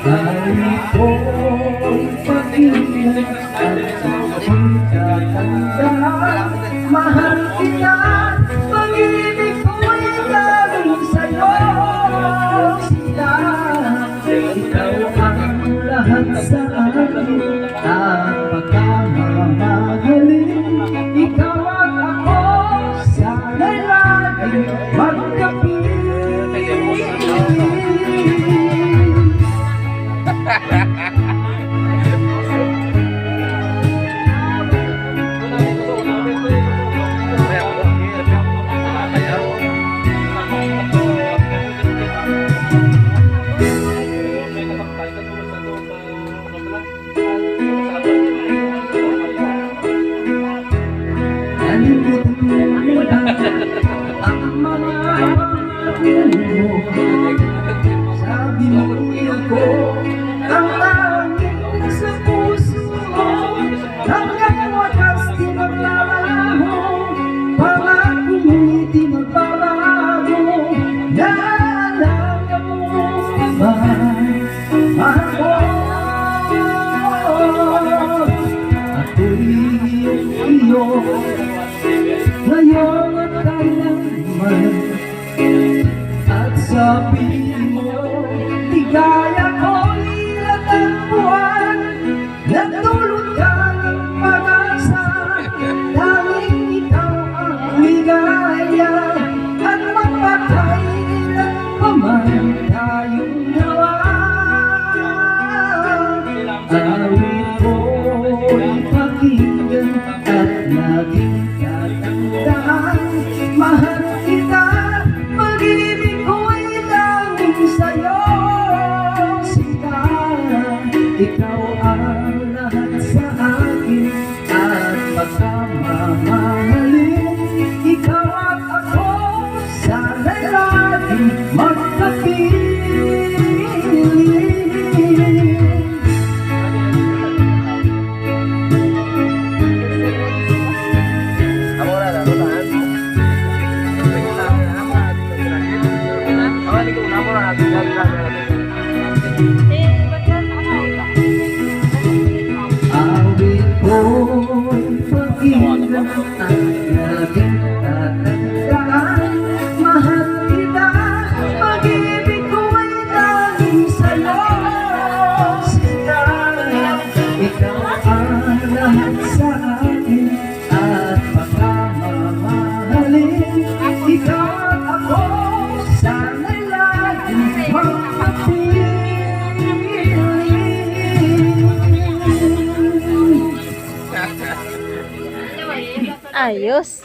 Kahit ko'y pag-ibig at pagkatandaan, mahal kita, pag-ibig ko'y galing sa'yo. Sila, ikaw ang lahat sa akin at pagkamamahalin. Ikaw at ako, sana'y laging magkapiling. Ang mga pangako mo, sabi mo ako ang tanging sa puso mo, hanggang wakas di maglalaho, pangako mo'y di magbabago. Naalala mo ba ako? Ako'y iyo ngayon at kailanman, at sa piling mo ligaya ko'y ilatang buwan. Nagdulot ka ng pag-asa, tanging ikaw ang ligaya, at magpakailan pa man tayong gawa. Awit ko'y pakinggan at laging tatandaan, mahal kita, pag-ibig ko'y galing sa'yo. Sita, ikaw ang lahat sa akin at pagkamamahalin. Ikaw at ako, sana'y laging magkapiling. Awit ko'y pakinggan at laging tatandaan, mahal kita, pag-ibig ko'y galing sa'yo. Sita, ikaw ang lahat sa akin at pagkamamahalin. Ikaw at ako, sana'y laging magkapiling. Ayos.